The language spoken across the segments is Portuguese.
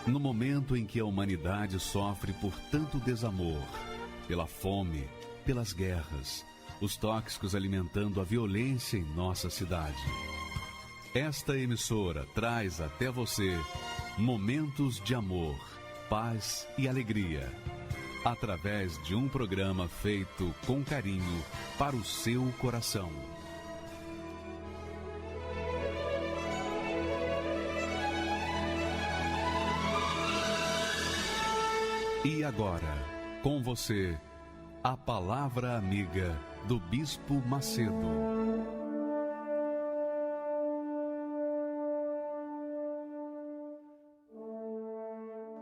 No momento em que a humanidade sofre por tanto desamor, pela fome, pelas guerras, os tóxicos alimentando a violência em nossa cidade. Esta emissora traz até você momentos de amor, paz e alegria, através de um programa feito com carinho para o seu coração. E agora, com você, a Palavra Amiga do Bispo Macedo.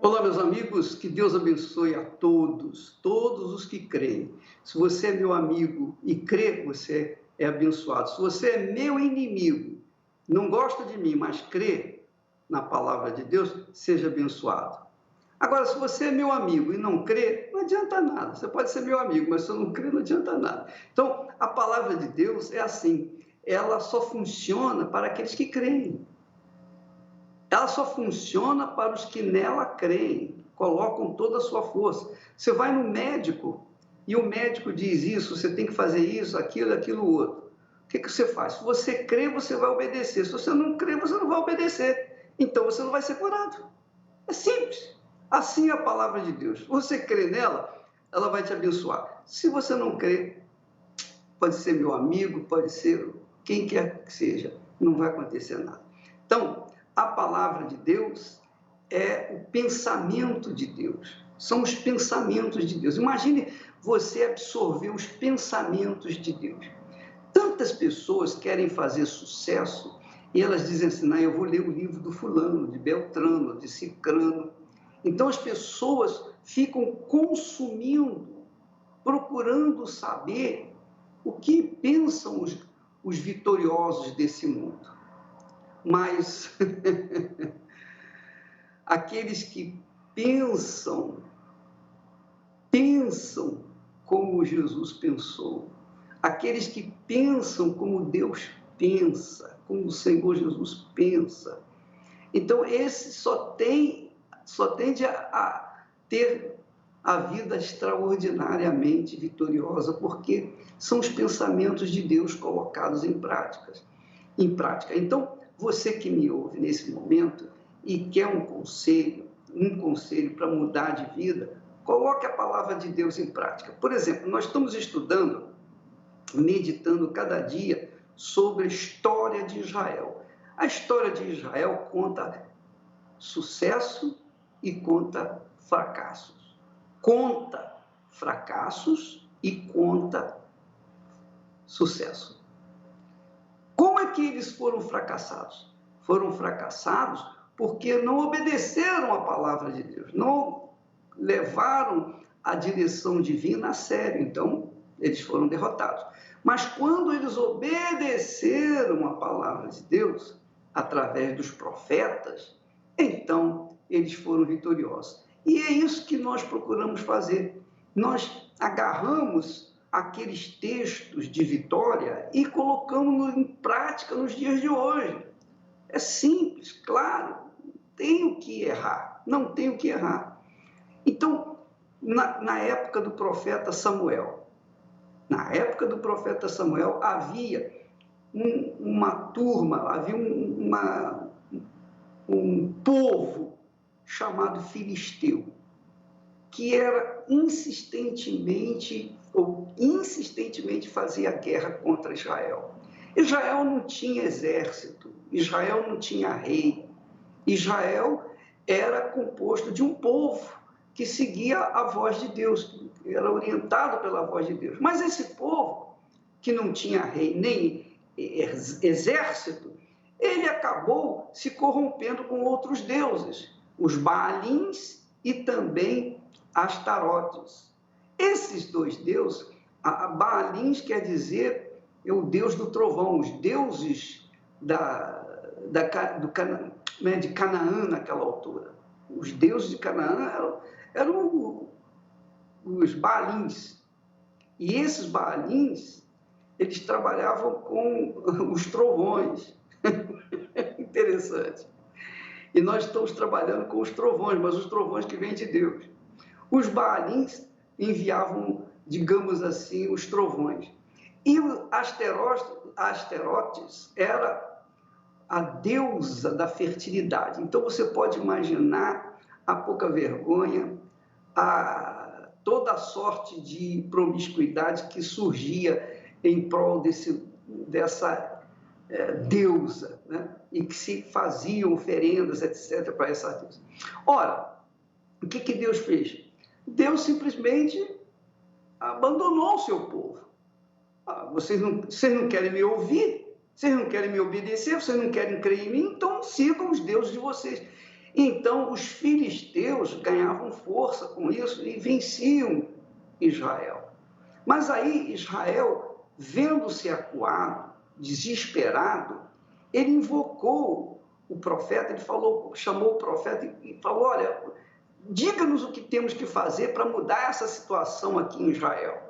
Olá, meus amigos, que Deus abençoe a todos os que creem. Se você é meu amigo e crê, você é abençoado. Se você é meu inimigo, não gosta de mim, mas crê na palavra de Deus, seja abençoado. Agora, se você é meu amigo e não crê, não adianta nada. Você pode ser meu amigo, mas se não crê, não adianta nada. Então, a palavra de Deus é assim, ela só funciona para aqueles que creem. Ela só funciona para os que nela creem, colocam toda a sua força. Você vai no médico e o médico diz isso, você tem que fazer isso, aquilo, outro. O que você faz? Se você crê, você vai obedecer. Se você não crê, você não vai obedecer. Então, você não vai ser curado. É simples. Assim é a palavra de Deus. Se você crê nela, ela vai te abençoar. Se você não crê, pode ser meu amigo, pode ser quem quer que seja, não vai acontecer nada. Então, a palavra de Deus é o pensamento de Deus. São os pensamentos de Deus. Imagine você absorver os pensamentos de Deus. Tantas pessoas querem fazer sucesso e elas dizem assim, não, eu vou ler o livro do fulano, de Beltrano, de Cicrano. Então as pessoas ficam consumindo, procurando saber o que pensam os vitoriosos desse mundo. Mas aqueles que pensam como Jesus pensou, aqueles que pensam como Deus pensa, como o Senhor Jesus pensa. Então esse só tende a ter a vida extraordinariamente vitoriosa, porque são os pensamentos de Deus colocados em prática. Então, você que me ouve nesse momento e quer um conselho para mudar de vida, coloque a palavra de Deus em prática. Por exemplo, nós estamos estudando, meditando cada dia sobre a história de Israel. A história de Israel conta sucesso e conta fracassos. Conta fracassos e conta sucesso. Como é que eles foram fracassados? Foram fracassados porque não obedeceram à palavra de Deus, não levaram a direção divina a sério, então eles foram derrotados. Mas quando eles obedeceram à palavra de Deus, através dos profetas, então eles foram vitoriosos. E é isso que nós procuramos fazer. Nós agarramos aqueles textos de vitória e colocamos em prática nos dias de hoje. É simples, claro, tenho que errar, não tenho que errar. Então, na época do profeta Samuel, havia uma turma, havia um povo chamado Filisteu, que era insistentemente fazia guerra contra Israel. Israel não tinha exército, Israel não tinha rei. Israel era composto de um povo que seguia a voz de Deus, era orientado pela voz de Deus. Mas esse povo, que não tinha rei nem exército, ele acabou se corrompendo com outros deuses, os Baalins e também Astarotes. Esses dois deuses, Baalins quer dizer o deus do trovão, os deuses de Canaã naquela altura. Os deuses de Canaã eram os Baalins. E esses Baalins, eles trabalhavam com os trovões. Interessante. E nós estamos trabalhando com os trovões, mas os trovões que vêm de Deus. Os Baalins enviavam, digamos assim, os trovões. E Asterotes era a deusa da fertilidade. Então você pode imaginar a pouca vergonha, toda a sorte de promiscuidade que surgia em prol dessa deusa, né? E que se faziam oferendas, etc., para essa deusa. Ora, o que Deus fez? Deus simplesmente abandonou o seu povo. Vocês não querem me ouvir, vocês não querem me obedecer, vocês não querem crer em mim, então sigam os deuses de vocês. Então, os filisteus ganhavam força com isso e venciam Israel. Mas aí, Israel, vendo-se acuado, desesperado, ele invocou o profeta, chamou o profeta e falou: olha, diga-nos o que temos que fazer para mudar essa situação aqui em Israel.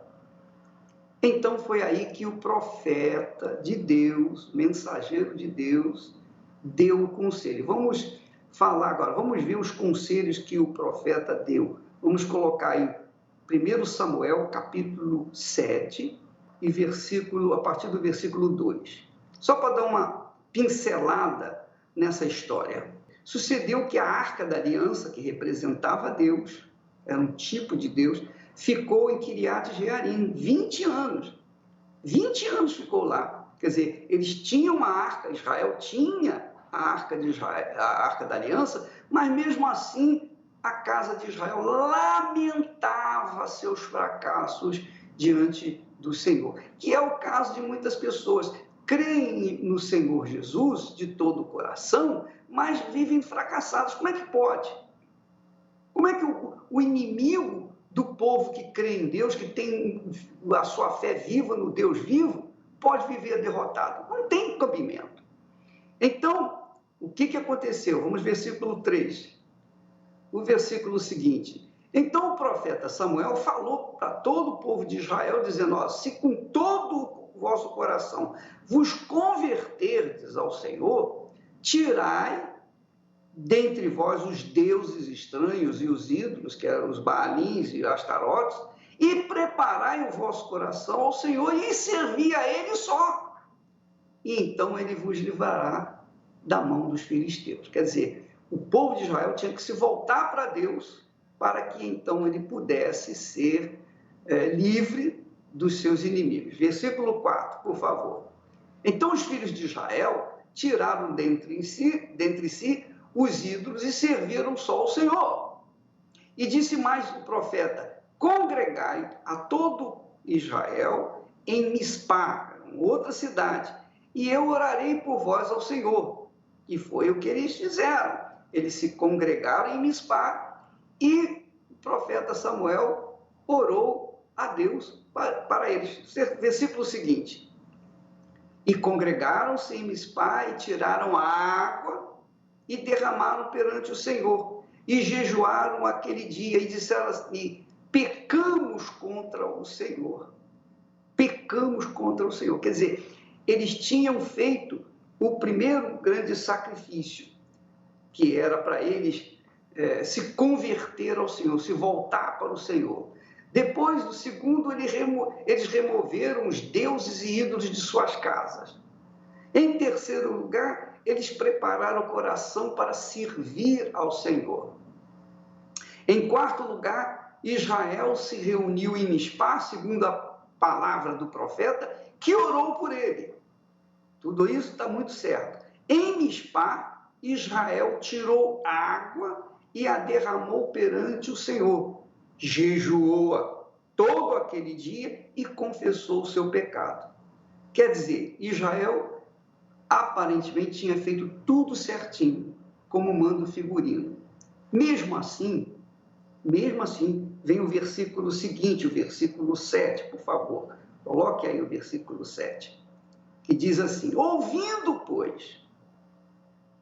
Então foi aí que o profeta de Deus, mensageiro de Deus, deu o conselho. Vamos falar agora, vamos ver os conselhos que o profeta deu. Vamos colocar aí 1 Samuel, capítulo 7, e a partir do versículo 2. Só para dar uma pincelada nessa história. Sucedeu que a Arca da Aliança, que representava Deus, era um tipo de Deus, ficou em Kiriat Jearim 20 anos. 20 anos ficou lá. Quer dizer, eles tinham a arca, Israel tinha a arca da Aliança, mas mesmo assim a casa de Israel lamentava seus fracassos diante do Senhor, que é o caso de muitas pessoas. Creem no Senhor Jesus de todo o coração, mas vivem fracassados. Como é que pode? Como é que o inimigo do povo que crê em Deus, que tem a sua fé viva no Deus vivo, pode viver derrotado? Não tem cabimento. Então, o que aconteceu? Vamos versículo 3. O versículo seguinte. Então o profeta Samuel falou para todo o povo de Israel, dizendo: ó, se com todo o vosso coração vos converterdes ao Senhor, tirai dentre vós os deuses estranhos e os ídolos, que eram os Baalins e Astarotes, e preparai o vosso coração ao Senhor e servi a Ele só. E então Ele vos livrará da mão dos filisteus. Quer dizer, o povo de Israel tinha que se voltar para Deus para que então ele pudesse ser livre dos seus inimigos. Versículo 4, por favor. Então os filhos de Israel tiraram dentre si os ídolos e serviram só ao Senhor. E disse mais o profeta: congregai a todo Israel em Mispá, outra cidade, e eu orarei por vós ao Senhor. E foi o que eles fizeram. Eles se congregaram em Mispá e o profeta Samuel orou a Deus para eles. Versículo seguinte. E congregaram-se em Mispá e tiraram a água e derramaram perante o Senhor. E jejuaram aquele dia e disseram assim: pecamos contra o Senhor. Pecamos contra o Senhor. Quer dizer, eles tinham feito o primeiro grande sacrifício, que era para eles se converter ao Senhor, se voltar para o Senhor. Depois do segundo, eles removeram os deuses e ídolos de suas casas. Em terceiro lugar, eles prepararam o coração para servir ao Senhor. Em quarto lugar, Israel se reuniu em Mispá, segundo a palavra do profeta, que orou por ele. Tudo isso está muito certo. Em Mispá, Israel tirou água e a derramou perante o Senhor. Jejuou todo aquele dia e confessou o seu pecado. Quer dizer, Israel aparentemente tinha feito tudo certinho, como manda o figurino. Mesmo assim, vem o versículo seguinte, o versículo 7, por favor. Coloque aí o versículo 7, que diz assim: ouvindo, pois,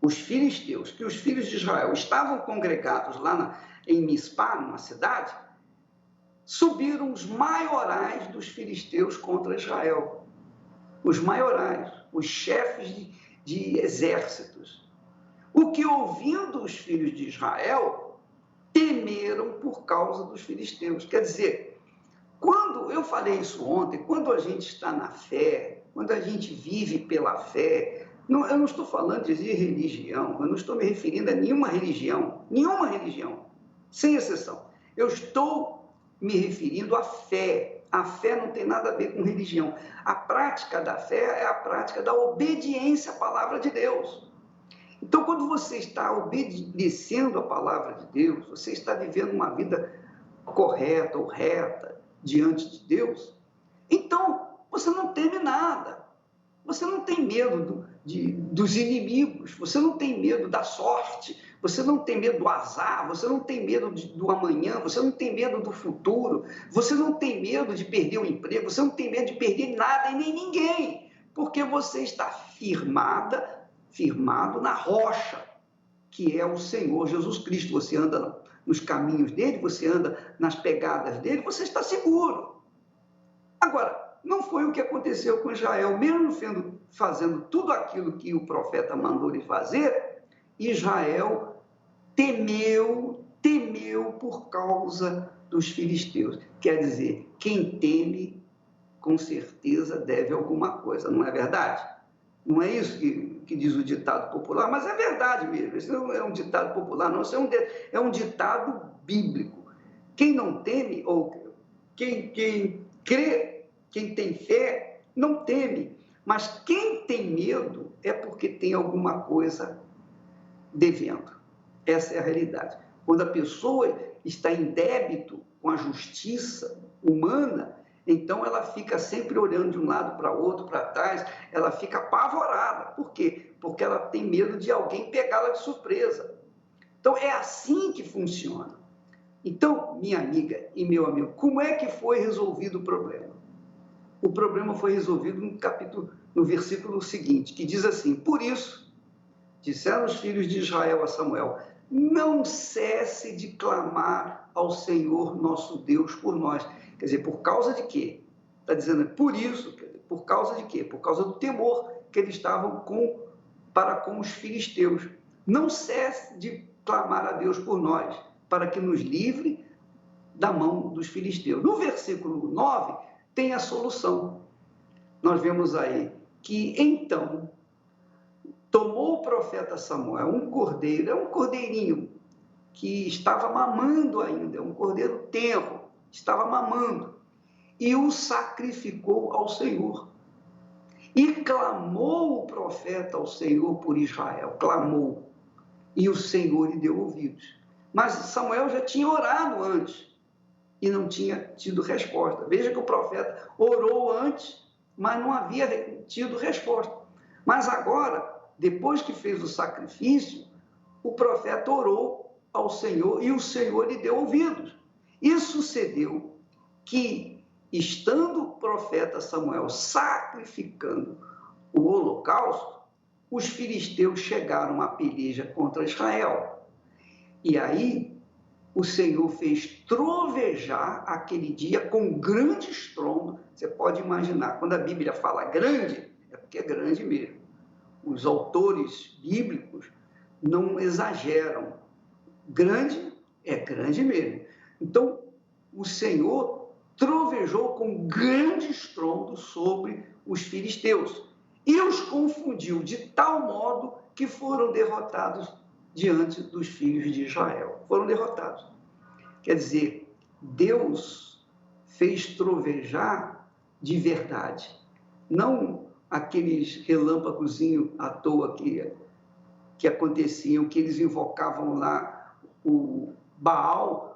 os filisteus, que os filhos de Israel estavam congregados lá em Mispá, numa cidade, subiram os maiorais dos filisteus contra Israel. Os maiorais, os chefes de exércitos. O que, ouvindo os filhos de Israel, temeram por causa dos filisteus. Quer dizer, quando eu falei isso ontem, quando a gente está na fé, quando a gente vive pela fé, eu não estou falando de religião, eu não estou me referindo a nenhuma religião, sem exceção. Eu estou me referindo à fé. A fé não tem nada a ver com religião. A prática da fé é a prática da obediência à palavra de Deus. Então, quando você está obedecendo a palavra de Deus, você está vivendo uma vida correta ou reta diante de Deus, então você não teme nada. Você não tem medo dos inimigos, você não tem medo da sorte, você não tem medo do azar, você não tem medo do amanhã, você não tem medo do futuro, você não tem medo de perder o emprego, você não tem medo de perder nada e nem ninguém, porque você está firmado na rocha, que é o Senhor Jesus Cristo. Você anda nos caminhos dele, você anda nas pegadas dele, você está seguro. Agora, não foi o que aconteceu com Israel, mesmo fazendo tudo aquilo que o profeta mandou lhe fazer. Israel temeu por causa dos filisteus. Quer dizer, quem teme, com certeza deve alguma coisa, não é verdade? Não é isso que diz o ditado popular, mas é verdade mesmo. Isso não é um ditado popular, não, isso é um ditado bíblico. Quem não teme, ou quem crê, quem tem fé, não teme. Mas quem tem medo é porque tem alguma coisa devendo. Essa é a realidade. Quando a pessoa está em débito com a justiça humana, então ela fica sempre olhando de um lado para outro, para trás, ela fica apavorada. Por quê? Porque ela tem medo de alguém pegá-la de surpresa. Então é assim que funciona. Então, minha amiga e meu amigo, como é que foi resolvido o problema? O problema foi resolvido no versículo seguinte, que diz assim: por isso, disseram os filhos de Israel a Samuel, não cesse de clamar ao Senhor nosso Deus por nós. Quer dizer, por causa de quê? Está dizendo, por isso, por causa de quê? Por causa do temor que eles estavam para com os filisteus. Não cesse de clamar a Deus por nós, para que nos livre da mão dos filisteus. No versículo 9, tem a solução. Nós vemos aí que, então, tomou o profeta Samuel um cordeiro, é um cordeirinho que estava mamando ainda, um cordeiro tenro, estava mamando, e o sacrificou ao Senhor. E clamou o profeta ao Senhor por Israel, clamou, e o Senhor lhe deu ouvidos. Mas Samuel já tinha orado antes e não tinha tido resposta. Veja que o profeta orou antes, mas não havia tido resposta. Mas agora, depois que fez o sacrifício, o profeta orou ao Senhor e o Senhor lhe deu ouvidos. E sucedeu que, estando o profeta Samuel sacrificando o holocausto, os filisteus chegaram à peleja contra Israel. E aí o Senhor fez trovejar aquele dia com grande estrondo. Você pode imaginar, quando a Bíblia fala grande, é porque é grande mesmo. Os autores bíblicos não exageram. Grande é grande mesmo. Então, o Senhor trovejou com grande estrondo sobre os filisteus e os confundiu de tal modo que foram derrotados diante dos filhos de Israel. Foram derrotados. Quer dizer, Deus fez trovejar de verdade, não aqueles relâmpagozinhos à toa que aconteciam, que eles invocavam lá o Baal,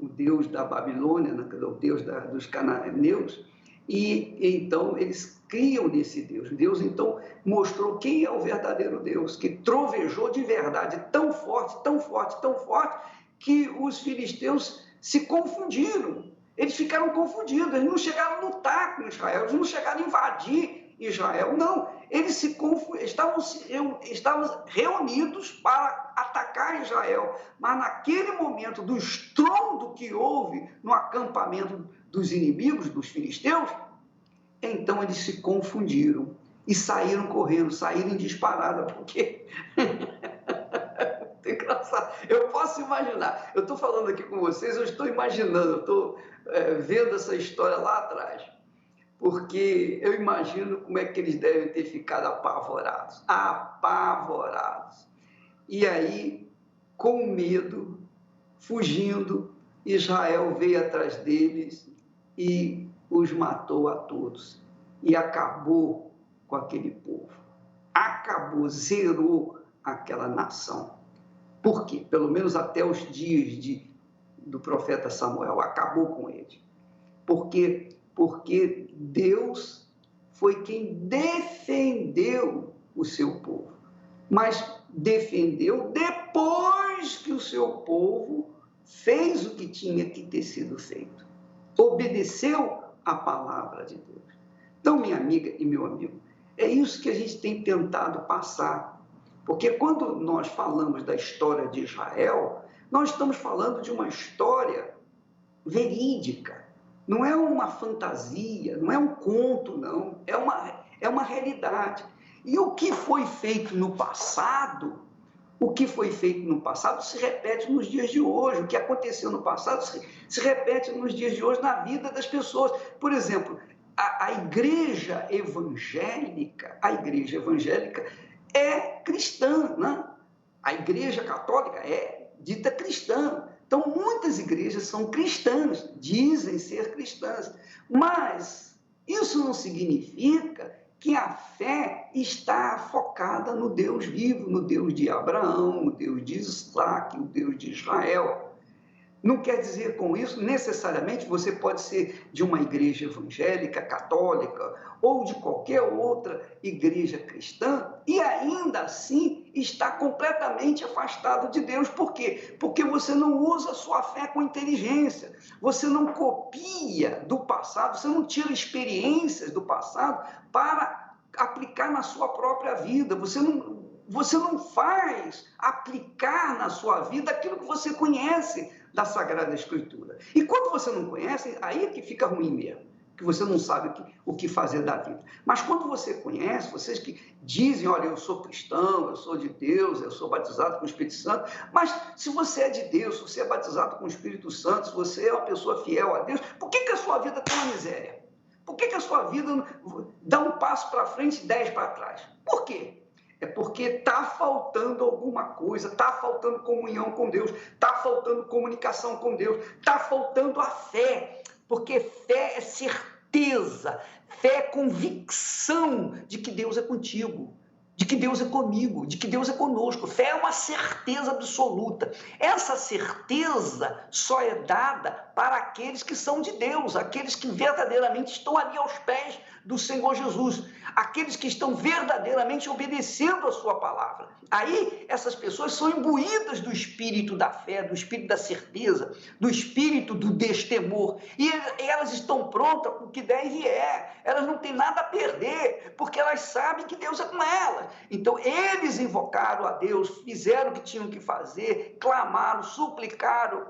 o deus da Babilônia, o deus dos cananeus, e então eles criam nesse Deus. Deus então mostrou quem é o verdadeiro Deus, que trovejou de verdade tão forte, tão forte, tão forte, que os filisteus se confundiram. Eles ficaram confundidos, eles não chegaram a lutar com Israel, eles não chegaram a invadir Israel, não. Eles estavam reunidos para atacar Israel, mas naquele momento do estrondo que houve no acampamento dos inimigos, dos filisteus, então eles se confundiram e saíram correndo, saíram em disparada, porque muito engraçado. Eu posso imaginar. Eu estou falando aqui com vocês, eu estou imaginando, eu estou vendo essa história lá atrás. Porque eu imagino como é que eles devem ter ficado apavorados. Apavorados. E aí, com medo, fugindo, Israel veio atrás deles e os matou a todos. E acabou com aquele povo. Acabou, zerou aquela nação. Por quê? Pelo menos até os dias do profeta Samuel, acabou com eles. Por quê? Porque Deus foi quem defendeu o seu povo. Mas defendeu depois que o seu povo fez o que tinha que ter sido feito. Obedeceu a palavra de Deus. Então, minha amiga e meu amigo, é isso que a gente tem tentado passar. Porque quando nós falamos da história de Israel, nós estamos falando de uma história verídica. Não é uma fantasia, não é um conto, não. É uma realidade. E o que foi feito no passado, se repete nos dias de hoje. O que aconteceu no passado se repete nos dias de hoje na vida das pessoas. Por exemplo, a igreja evangélica é cristã, né? A igreja católica é dita cristã. Então, muitas igrejas são cristãs, dizem ser cristãs, mas isso não significa que a fé está focada no Deus vivo, no Deus de Abraão, no Deus de Isaac, no Deus de Israel. Não quer dizer com isso, necessariamente, você pode ser de uma igreja evangélica, católica, ou de qualquer outra igreja cristã, e ainda assim está completamente afastado de Deus. Por quê? Porque você não usa a sua fé com inteligência, você não copia do passado, você não tira experiências do passado para aplicar na sua própria vida, você não faz aplicar na sua vida aquilo que você conhece da Sagrada Escritura. E quando você não conhece, aí é que fica ruim mesmo, que você não sabe o que fazer da vida. Mas quando você conhece, vocês que dizem, olha, eu sou cristão, eu sou de Deus, eu sou batizado com o Espírito Santo, mas se você é de Deus, se você é batizado com o Espírito Santo, se você é uma pessoa fiel a Deus, por que a sua vida está uma miséria? Por que a sua vida dá um passo para frente e 10 para trás? Por quê? É porque está faltando alguma coisa, está faltando comunhão com Deus, está faltando comunicação com Deus, está faltando a fé, porque fé é certeza, fé é convicção de que Deus é contigo, de que Deus é comigo, de que Deus é conosco. Fé é uma certeza absoluta. Essa certeza só é dada para aqueles que são de Deus, aqueles que verdadeiramente estão ali aos pés do Senhor Jesus, aqueles que estão verdadeiramente obedecendo a sua palavra. Aí essas pessoas são imbuídas do espírito da fé, do espírito da certeza, do espírito do destemor, e elas estão prontas para o que der e vier. Elas não têm nada a perder, porque elas sabem que Deus é com elas. Então eles invocaram a Deus, fizeram o que tinham que fazer, clamaram, suplicaram,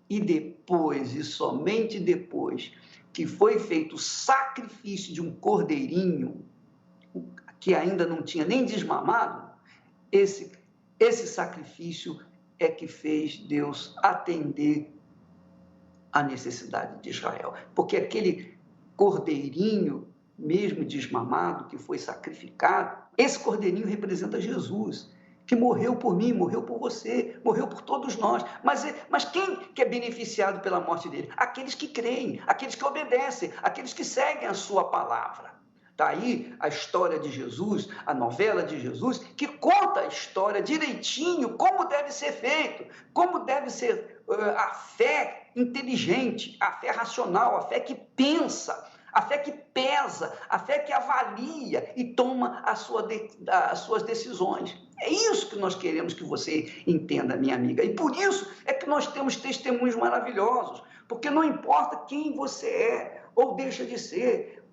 e depois, e somente depois, que foi feito o sacrifício de um cordeirinho, que ainda não tinha nem desmamado, esse sacrifício é que fez Deus atender a necessidade de Israel. Porque aquele cordeirinho, mesmo desmamado, que foi sacrificado, esse cordeirinho representa Jesus, que morreu por mim, morreu por você, morreu por todos nós. Mas quem que é beneficiado pela morte dele? Aqueles que creem, aqueles que obedecem, aqueles que seguem a sua palavra. Está aí a história de Jesus, a novela de Jesus, que conta a história direitinho, como deve ser feito, como deve ser a fé inteligente, a fé racional, a fé que pensa, a fé que pesa, a fé que avalia e toma as suas decisões. É isso que nós queremos que você entenda, minha amiga. E por isso é que nós temos testemunhos maravilhosos, porque não importa quem você é ou deixa de ser,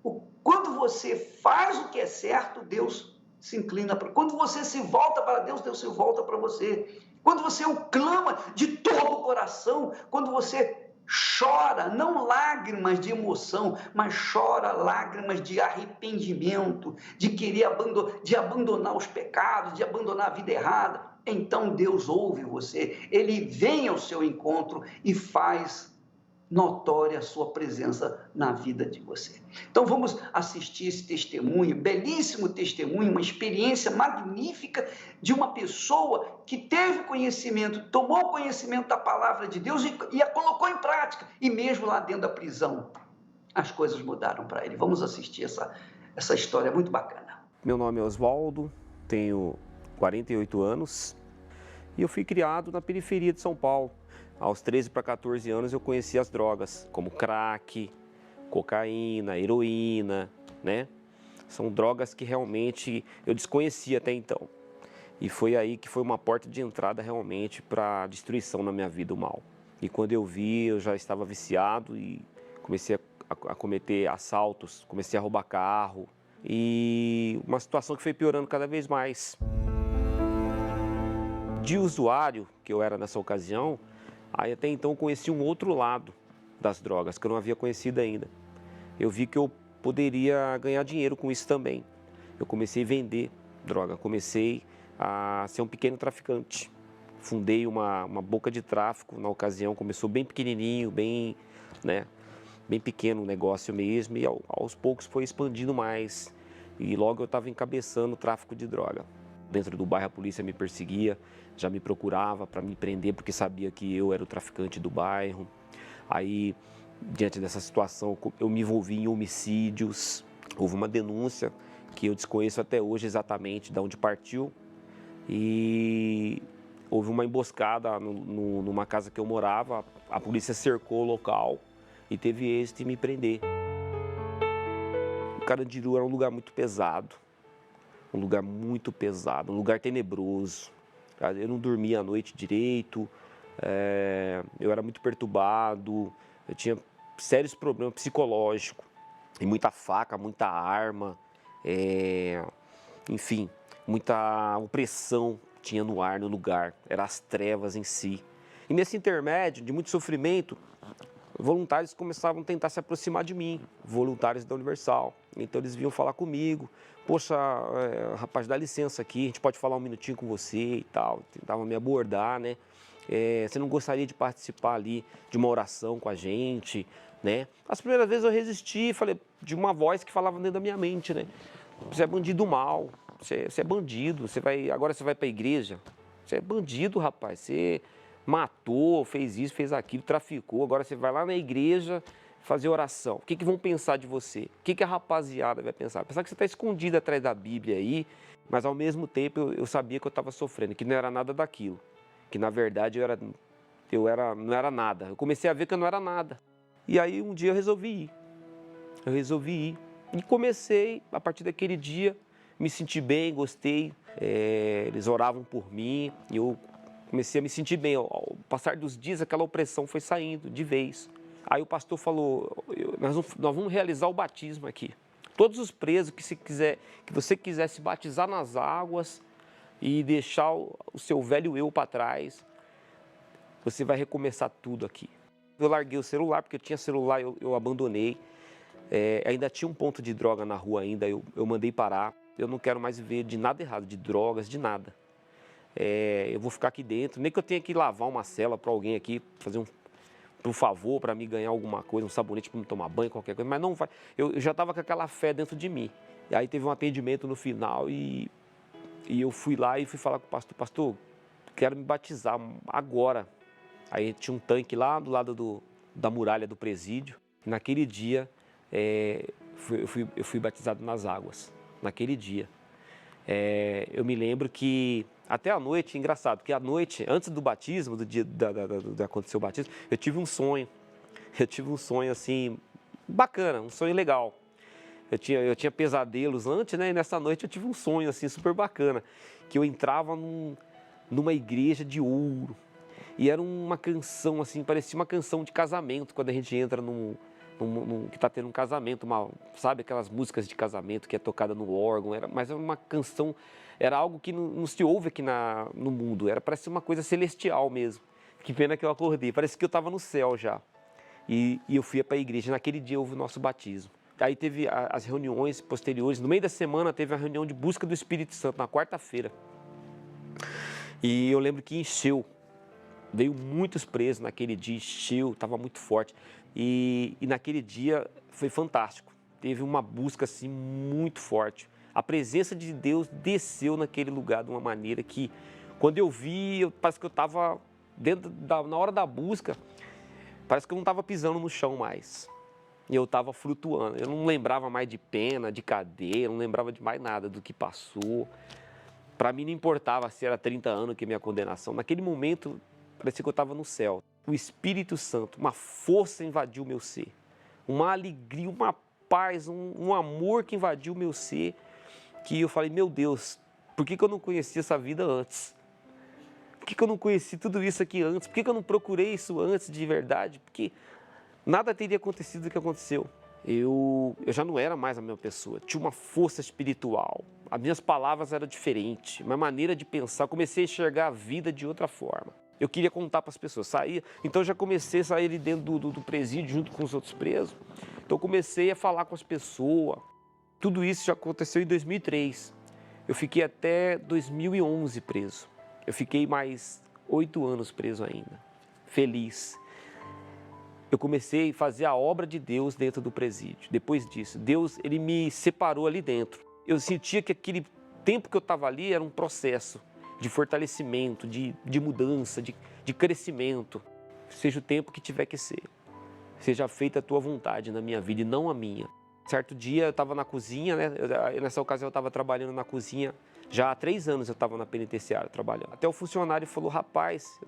quando você faz o que é certo, Deus se inclina para. Quando você se volta para Deus, Deus se volta para você. Quando você o clama de todo o coração, quando você chora, não lágrimas de emoção, mas chora lágrimas de arrependimento, de querer abandonar os pecados, de abandonar a vida errada, então Deus ouve você, Ele vem ao seu encontro e faz notória a sua presença na vida de você. Então vamos assistir esse testemunho, belíssimo testemunho, uma experiência magnífica de uma pessoa que teve conhecimento, tomou conhecimento da palavra de Deus e a colocou em prática, e mesmo lá dentro da prisão, as coisas mudaram para ele. Vamos assistir essa história muito bacana. Meu nome é Oswaldo, tenho 48 anos e eu fui criado na periferia de São Paulo. Aos 13 para 14 anos eu conheci as drogas, como crack, cocaína, heroína, né? São drogas que realmente eu desconhecia até então. E foi aí que foi uma porta de entrada realmente para a destruição na minha vida, o mal. E quando eu vi, eu já estava viciado e comecei a cometer assaltos, comecei a roubar carro. E uma situação que foi piorando cada vez mais. De usuário, que eu era nessa ocasião, aí até então conheci um outro lado das drogas, que eu não havia conhecido ainda. Eu vi que eu poderia ganhar dinheiro com isso também. Eu comecei a vender droga, comecei a ser um pequeno traficante. Fundei uma boca de tráfico na ocasião, começou bem pequenininho, bem pequeno o negócio mesmo, e aos poucos foi expandindo mais. E logo eu estava encabeçando o tráfico de droga. Dentro do bairro a polícia me perseguia, já me procurava para me prender porque sabia que eu era o traficante do bairro. Aí, diante dessa situação, eu me envolvi em homicídios. Houve uma denúncia que eu desconheço até hoje exatamente de onde partiu. E houve uma emboscada numa casa que eu morava, a polícia cercou o local e teve êxito em me prender. O Carandiru era um lugar muito pesado. Um lugar muito pesado, um lugar tenebroso. Eu não dormia à noite direito, eu era muito perturbado, eu tinha sérios problemas psicológicos, e muita faca, muita arma, enfim, muita opressão tinha no ar, no lugar, eram as trevas em si. E nesse intermédio de muito sofrimento, voluntários começavam a tentar se aproximar de mim, voluntários da Universal. Então eles vinham falar comigo, poxa, rapaz, dá licença aqui, a gente pode falar um minutinho com você e tal. Tentavam me abordar, né? Você não gostaria de participar ali de uma oração com a gente, né? As primeiras vezes eu resisti, falei, de uma voz que falava dentro da minha mente, né? Você é bandido mal, você é bandido, agora você vai para a igreja, você é bandido, rapaz, você matou, fez isso, fez aquilo, traficou, agora você vai lá na igreja fazer oração. O que vão pensar de você? O que a rapaziada vai pensar? Pensar que você está escondido atrás da Bíblia aí, mas ao mesmo tempo eu sabia que eu estava sofrendo, que não era nada daquilo, que na verdade não era nada. Eu comecei a ver que eu não era nada. E aí um dia eu resolvi ir. E comecei, a partir daquele dia, me senti bem, gostei, eles oravam por mim e eu comecei a me sentir bem. Ao passar dos dias, aquela opressão foi saindo de vez. Aí o pastor falou, nós vamos realizar o batismo aqui. Todos os presos que você quiser se batizar nas águas e deixar o seu velho eu para trás, você vai recomeçar tudo aqui. Eu larguei o celular, porque eu tinha celular, eu abandonei. Ainda tinha um ponto de droga na rua ainda, eu mandei parar. Eu não quero mais ver de nada errado, de drogas, de nada. Eu vou ficar aqui dentro, nem que eu tenha que lavar uma cela para alguém aqui, fazer por favor, para me ganhar alguma coisa, um sabonete para me tomar banho, qualquer coisa, mas não vai. Eu já estava com aquela fé dentro de mim. E aí teve um atendimento no final e eu fui lá e fui falar com o pastor, pastor, quero me batizar agora. Aí tinha um tanque lá do lado da muralha do presídio. E naquele dia eu fui batizado nas águas, naquele dia. Eu me lembro que até a noite, engraçado, porque à noite, antes do batismo, do dia de acontecer o batismo, eu tive um sonho. Eu tive um sonho assim, bacana, um sonho legal. Eu tinha pesadelos antes, né? E nessa noite eu tive um sonho assim, super bacana, que eu entrava numa igreja de ouro. E era uma canção assim, parecia uma canção de casamento, quando a gente entra que está tendo um casamento, sabe aquelas músicas de casamento que é tocada no órgão, mas era uma canção, era algo que não se ouve aqui no mundo, parecia uma coisa celestial mesmo. Que pena que eu acordei, parece que eu estava no céu já. E eu fui para a igreja. Naquele dia houve o nosso batismo. Aí teve as reuniões posteriores. No meio da semana teve a reunião de busca do Espírito Santo, na quarta-feira. E eu lembro que encheu. Veio muitos presos naquele dia, encheu, estava muito forte. E naquele dia foi fantástico. Teve uma busca assim muito forte. A presença de Deus desceu naquele lugar de uma maneira que, quando eu vi, parece que eu estava na hora da busca, parece que eu não estava pisando no chão mais. Eu estava flutuando. Eu não lembrava mais de pena, de cadeia, não lembrava de mais nada do que passou. Para mim não importava se era 30 anos que minha condenação. Naquele momento, parecia que eu estava no céu. O Espírito Santo, uma força invadiu o meu ser. Uma alegria, uma paz, um amor que invadiu o meu ser. Que eu falei, meu Deus, por que eu não conhecia essa vida antes? Por que eu não conheci tudo isso aqui antes? Por que eu não procurei isso antes de verdade? Porque nada teria acontecido do que aconteceu. Eu já não era mais a mesma pessoa. Tinha uma força espiritual. As minhas palavras eram diferentes. Uma maneira de pensar. Eu comecei a enxergar a vida de outra forma. Eu queria contar para as pessoas. Então eu já comecei a sair ali dentro do presídio junto com os outros presos. Então eu comecei a falar com as pessoas. Tudo isso já aconteceu em 2003. Eu fiquei até 2011 preso. Eu fiquei mais 8 anos preso ainda. Feliz. Eu comecei a fazer a obra de Deus dentro do presídio. Depois disso, Deus, ele me separou ali dentro. Eu sentia que aquele tempo que eu estava ali era um processo de fortalecimento, de mudança, de crescimento. Seja o tempo que tiver que ser. Seja feita a tua vontade na minha vida e não a minha. Certo dia eu estava na cozinha, né? Nessa ocasião eu estava trabalhando na cozinha. Já há 3 anos eu estava na penitenciária trabalhando. Até o funcionário falou, rapaz,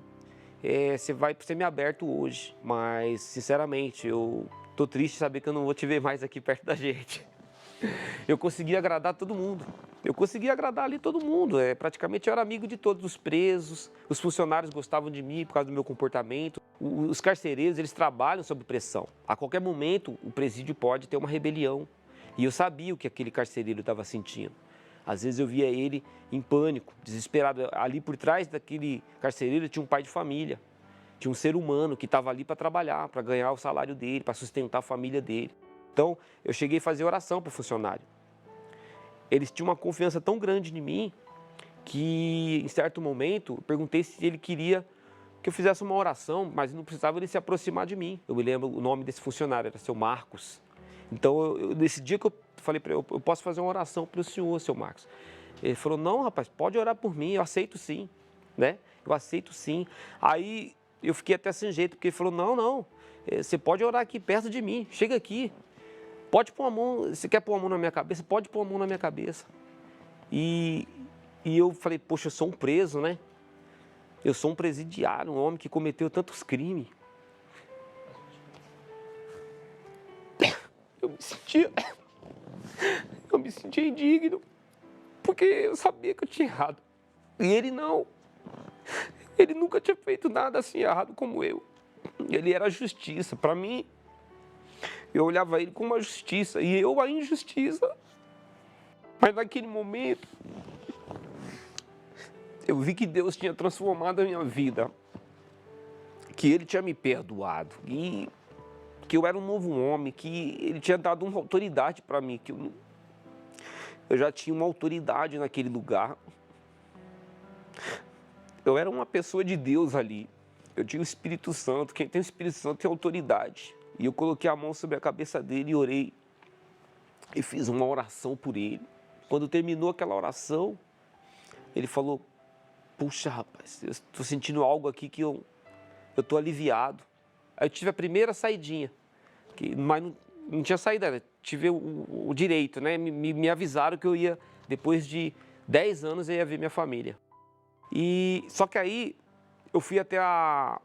você vai ser me aberto hoje. Mas, sinceramente, eu tô triste de saber que eu não vou te ver mais aqui perto da gente. Eu consegui agradar todo mundo. Eu consegui agradar ali todo mundo. Praticamente eu era amigo de todos os presos. Os funcionários gostavam de mim por causa do meu comportamento. Os carcereiros, eles trabalham sob pressão. A qualquer momento, o presídio pode ter uma rebelião. E eu sabia o que aquele carcereiro estava sentindo. Às vezes eu via ele em pânico, desesperado. Ali por trás daquele carcereiro tinha um pai de família. Tinha um ser humano que estava ali para trabalhar, para ganhar o salário dele, para sustentar a família dele. Então, eu cheguei a fazer oração para o funcionário. Eles tinham uma confiança tão grande em mim que, em certo momento, eu perguntei se ele queria que eu fizesse uma oração, mas não precisava ele se aproximar de mim. Eu me lembro o nome desse funcionário, era seu Marcos. Então, nesse dia que eu falei para ele, eu posso fazer uma oração para o senhor, seu Marcos. Ele falou, não, rapaz, pode orar por mim, eu aceito sim, né? Eu aceito sim. Aí, eu fiquei até sem jeito, porque ele falou, não, você pode orar aqui perto de mim, chega aqui. Pode pôr a mão, você quer pôr a mão na minha cabeça? Pode pôr a mão na minha cabeça. E eu falei, poxa, eu sou um preso, né? Eu sou um presidiário, um homem que cometeu tantos crimes. Eu me sentia indigno, porque eu sabia que eu tinha errado. E ele não. Ele nunca tinha feito nada assim errado como eu. Ele era a justiça. Para mim, eu olhava ele como uma justiça e eu a injustiça. Mas naquele momento, eu vi que Deus tinha transformado a minha vida, que Ele tinha me perdoado e que eu era um novo homem, que Ele tinha dado uma autoridade para mim, que eu já tinha uma autoridade naquele lugar. Eu era uma pessoa de Deus ali. Eu tinha o Espírito Santo. Quem tem o Espírito Santo tem autoridade. E eu coloquei a mão sobre a cabeça dele e orei. E fiz uma oração por ele. Quando terminou aquela oração, ele falou, puxa, rapaz, eu estou sentindo algo aqui que eu estou aliviado. Aí eu tive a primeira saidinha, mas não tinha saída, né? Tive o direito, né? Me avisaram que eu ia, depois de 10 anos, eu ia ver minha família. Só que aí eu fui até a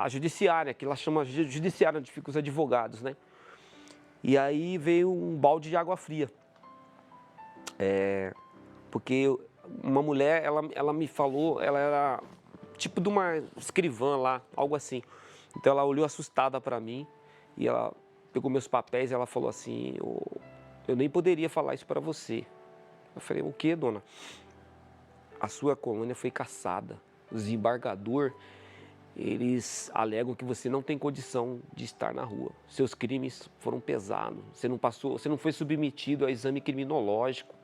judiciária, que lá chama judiciária, onde ficam os advogados, né? E aí veio um balde de água fria. Porque uma mulher, ela me falou, ela era tipo de uma escrivã lá, algo assim. Então ela olhou assustada para mim e ela pegou meus papéis e ela falou assim, eu nem poderia falar isso para você. Eu falei, o que, dona? A sua colônia foi cassada. O desembargador, eles alegam que você não tem condição de estar na rua. Seus crimes foram pesados, você não foi submetido a exame criminológico.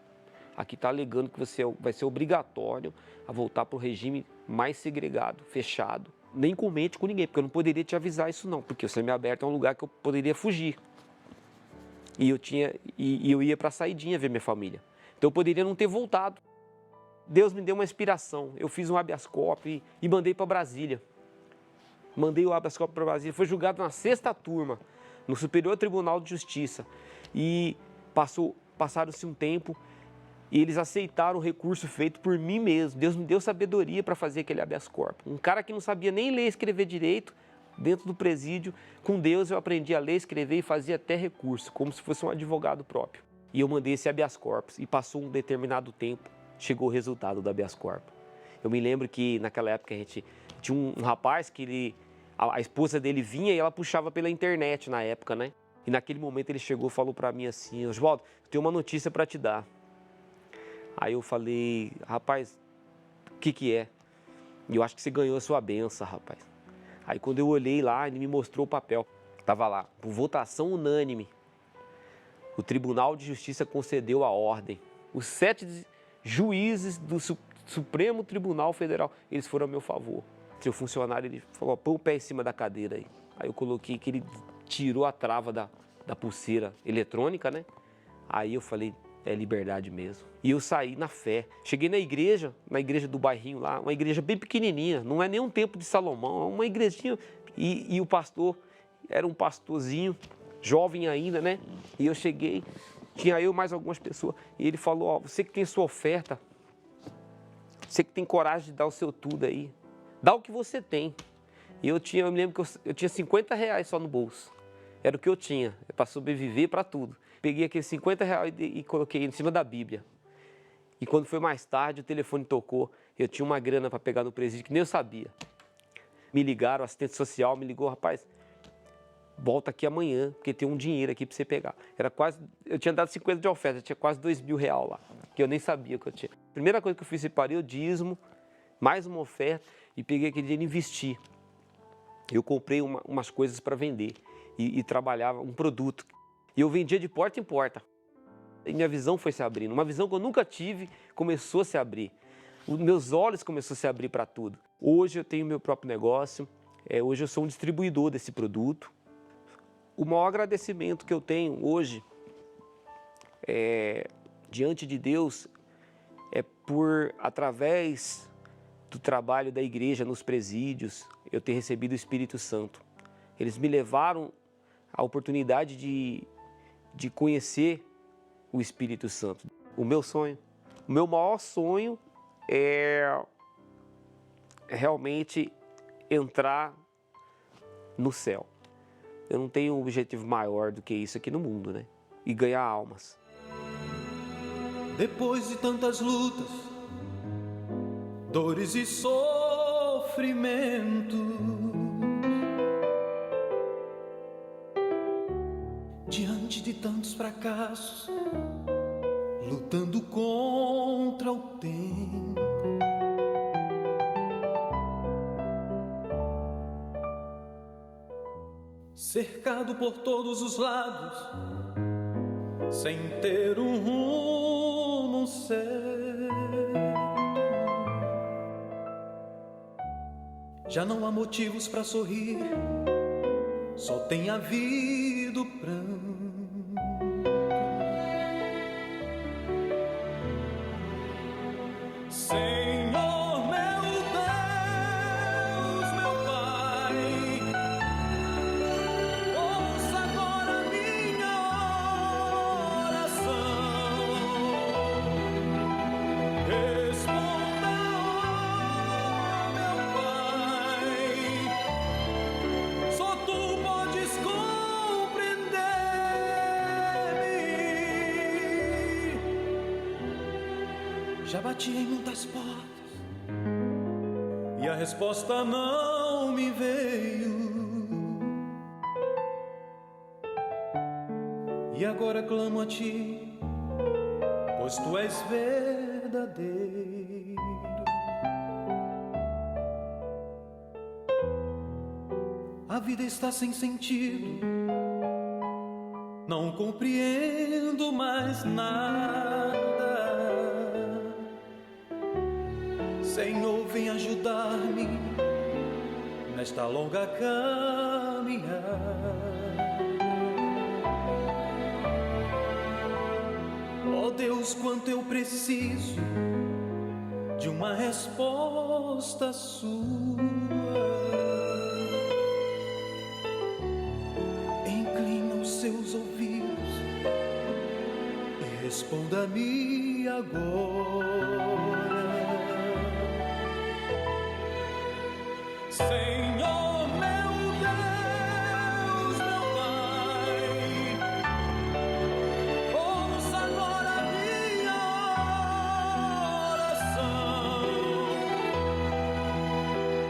Aqui está alegando que você vai ser obrigatório a voltar para o regime mais segregado, fechado. Nem comente com ninguém, porque eu não poderia te avisar isso não, porque o semiaberto é um lugar que eu poderia fugir. E eu ia para a saidinha ver minha família. Então eu poderia não ter voltado. Deus me deu uma inspiração. Eu fiz um habeas corpus e mandei para Brasília. Mandei o habeas corpus para Brasília. Foi julgado na 6ª turma, no Superior Tribunal de Justiça. E passaram-se um tempo e eles aceitaram o recurso feito por mim mesmo. Deus me deu sabedoria para fazer aquele habeas corpus. Um cara que não sabia nem ler e escrever direito, dentro do presídio, com Deus eu aprendi a ler, escrever e fazia até recurso, como se fosse um advogado próprio. E eu mandei esse habeas corpus e passou um determinado tempo, chegou o resultado do habeas corpus. Eu me lembro que naquela época a gente tinha um rapaz que a esposa dele vinha e ela puxava pela internet na época, né? E naquele momento ele chegou e falou para mim assim: Oswaldo, eu tenho uma notícia para te dar. Aí eu falei: rapaz, o que é? E eu acho que você ganhou a sua benção, rapaz. Aí quando eu olhei lá, ele me mostrou o papel. Estava lá, por votação unânime, o Tribunal de Justiça concedeu a ordem. Os 7 juízes do Supremo Tribunal Federal, eles foram a meu favor. Seu funcionário, ele falou: põe o pé em cima da cadeira aí. Aí eu coloquei que ele tirou a trava da pulseira eletrônica, né? Aí eu falei: é liberdade mesmo. E eu saí na fé. Cheguei na igreja do bairrinho lá, uma igreja bem pequenininha, não é nem um templo de Salomão, é uma igrejinha. E o pastor era um pastorzinho, jovem ainda, né? E eu cheguei, tinha eu mais algumas pessoas, e ele falou: ó, você que tem sua oferta, você que tem coragem de dar o seu tudo aí, dá o que você tem. E eu me lembro que eu tinha R$50 só no bolso. Era o que eu tinha, para sobreviver, para tudo. Peguei aqueles R$50 e coloquei em cima da Bíblia. E quando foi mais tarde, o telefone tocou. Eu tinha uma grana para pegar no presídio que nem eu sabia. Me ligaram, o assistente social me ligou: rapaz, volta aqui amanhã, porque tem um dinheiro aqui para você pegar. Eu tinha dado 50 de oferta, tinha quase R$2.000 lá, que eu nem sabia que eu tinha. Primeira coisa que eu fiz, separei o dízimo, mais uma oferta, e peguei aquele dinheiro e investi. Eu comprei umas coisas para vender e trabalhava um produto. E eu vendia de porta em porta. E minha visão foi se abrindo. Uma visão que eu nunca tive começou a se abrir. Os meus olhos começaram a se abrir para tudo. Hoje eu tenho meu próprio negócio. Hoje eu sou um distribuidor desse produto. O maior agradecimento que eu tenho hoje, diante de Deus, é por, através do trabalho da igreja nos presídios, eu ter recebido o Espírito Santo. Eles me levaram à oportunidade de conhecer o Espírito Santo. O meu maior sonho é realmente entrar no céu. Eu não tenho um objetivo maior do que isso aqui no mundo, né? E ganhar almas. Depois de tantas lutas, dores e sofrimento, diante de tantos fracassos, lutando contra o tempo, cercado por todos os lados, sem ter um rumo certo, já não há motivos para sorrir, só tem havido pranto. Senhor, meu Deus, meu Pai, ouça agora minha oração. Responda, ó meu Pai, só tu podes compreender-me. Já bati em muitas portas e a resposta não me veio. E agora clamo a ti, pois tu és verdadeiro. A vida está sem sentido, não compreendo mais nada. Senhor, vem ajudar-me nesta longa caminhada. Oh Deus, quanto eu preciso de uma resposta sua. Inclina os seus ouvidos e responda-me agora. Senhor, meu Deus, meu Pai, ouça agora minha oração.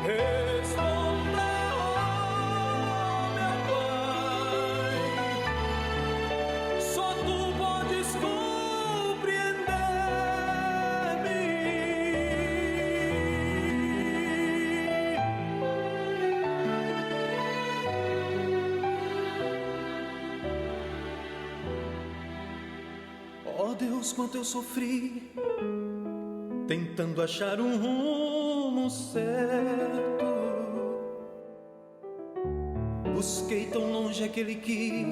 Responda, oh, meu Pai, só tu podes compreender-me. Oh Deus, quanto eu sofri tentando achar um rumo certo. Busquei tão longe aquele que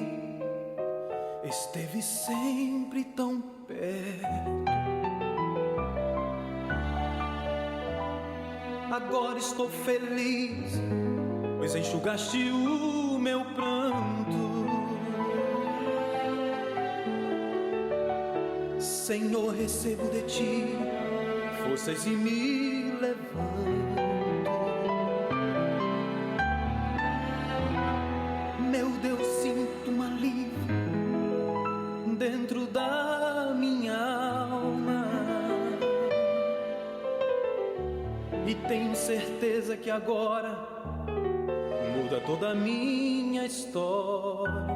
esteve sempre tão perto. Agora estou feliz, pois enxugaste o meu pranto. Senhor, recebo de ti forças e me levanto. Meu Deus, sinto um alívio dentro da minha alma e tenho certeza que agora muda toda a minha história.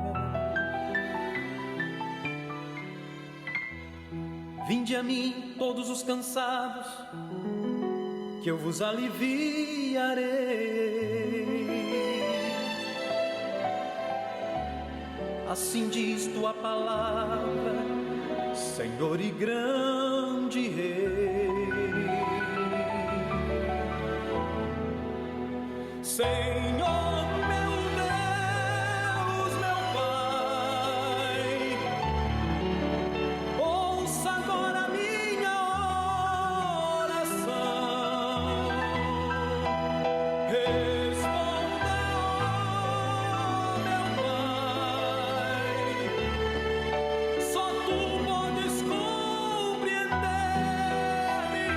Vinde a mim todos os cansados, que eu vos aliviarei. Assim diz tua palavra, Senhor e grande Rei. Senhor, meu Deus, meu Pai, ouça agora minha oração. Responda, oh, meu Pai, só tu podes compreender-me,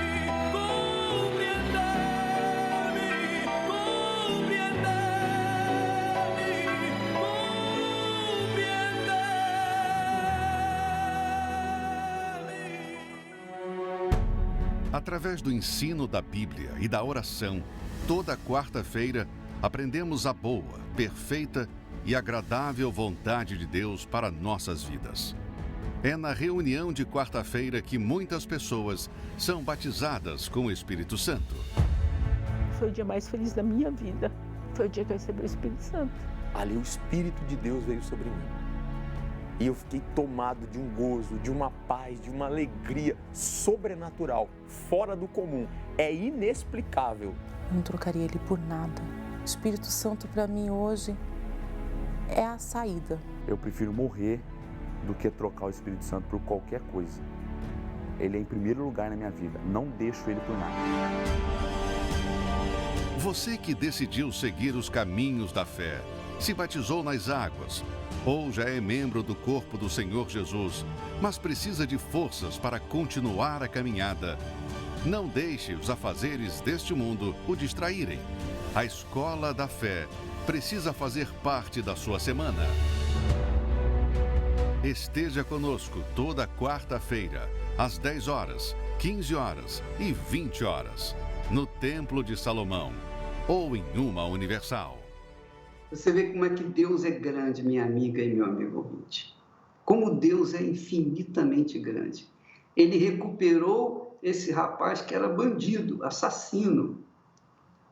compreender-me, Através do ensino da Bíblia e da oração, toda quarta-feira aprendemos a boa, perfeita e agradável vontade de Deus para nossas vidas. É na reunião de quarta-feira que muitas pessoas são batizadas com o Espírito Santo. Foi o dia mais feliz da minha vida. Foi o dia que eu recebi o Espírito Santo. Ali o Espírito de Deus veio sobre mim. E eu fiquei tomado de um gozo, de uma paz, de uma alegria sobrenatural, fora do comum. É inexplicável. Eu não trocaria ele por nada. O Espírito Santo para mim hoje é a saída. Eu prefiro morrer do que trocar o Espírito Santo por qualquer coisa. Ele é em primeiro lugar na minha vida. Não deixo ele por nada. Você que decidiu seguir os caminhos da fé, se batizou nas águas, ou já é membro do corpo do Senhor Jesus, mas precisa de forças para continuar a caminhada. Não deixe os afazeres deste mundo o distraírem. A Escola da Fé precisa fazer parte da sua semana. Esteja conosco toda quarta-feira, às 10 horas, 15 horas e 20 horas, no Templo de Salomão ou em uma Universal. Você vê como é que Deus é grande, minha amiga e meu amigo ouvinte. Como Deus é infinitamente grande. Ele recuperou esse rapaz que era bandido, assassino.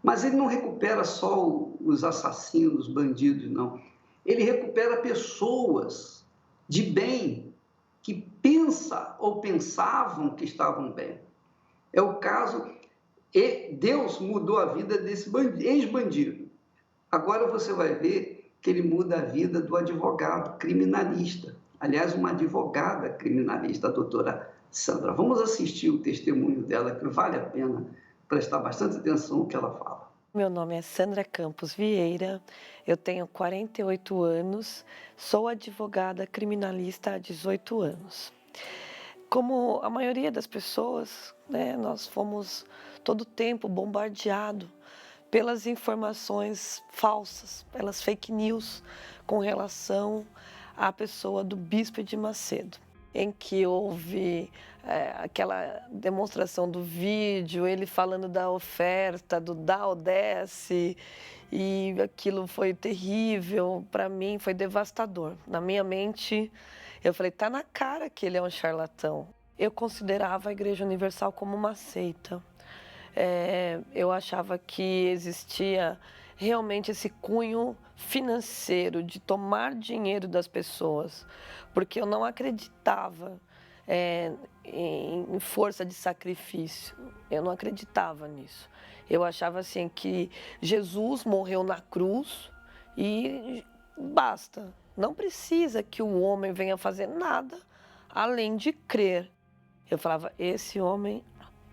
Mas ele não recupera só os assassinos, bandidos, não. Ele recupera pessoas de bem que pensavam que estavam bem. É o caso, Deus mudou a vida desse ex-bandido. Agora você vai ver que ele muda a vida do advogado criminalista. Aliás, uma advogada criminalista, a doutora Sandra. Vamos assistir o testemunho dela, que vale a pena prestar bastante atenção no que ela fala. Meu nome é Sandra Campos Vieira, eu tenho 48 anos, sou advogada criminalista há 18 anos. Como a maioria das pessoas, né, nós fomos todo o tempo bombardeados pelas informações falsas, pelas fake news com relação à pessoa do Bispo de Macedo, em que houve aquela demonstração do vídeo, ele falando da oferta, do dá ou desce, e aquilo foi terrível, para mim foi devastador. Na minha mente, eu falei, tá na cara que ele é um charlatão. Eu considerava a Igreja Universal como uma seita. Eu achava que existia realmente esse cunho financeiro de tomar dinheiro das pessoas, porque eu não acreditava em força de sacrifício, eu não acreditava nisso. Eu achava assim que Jesus morreu na cruz e basta, não precisa que o homem venha fazer nada além de crer. Eu falava, esse homem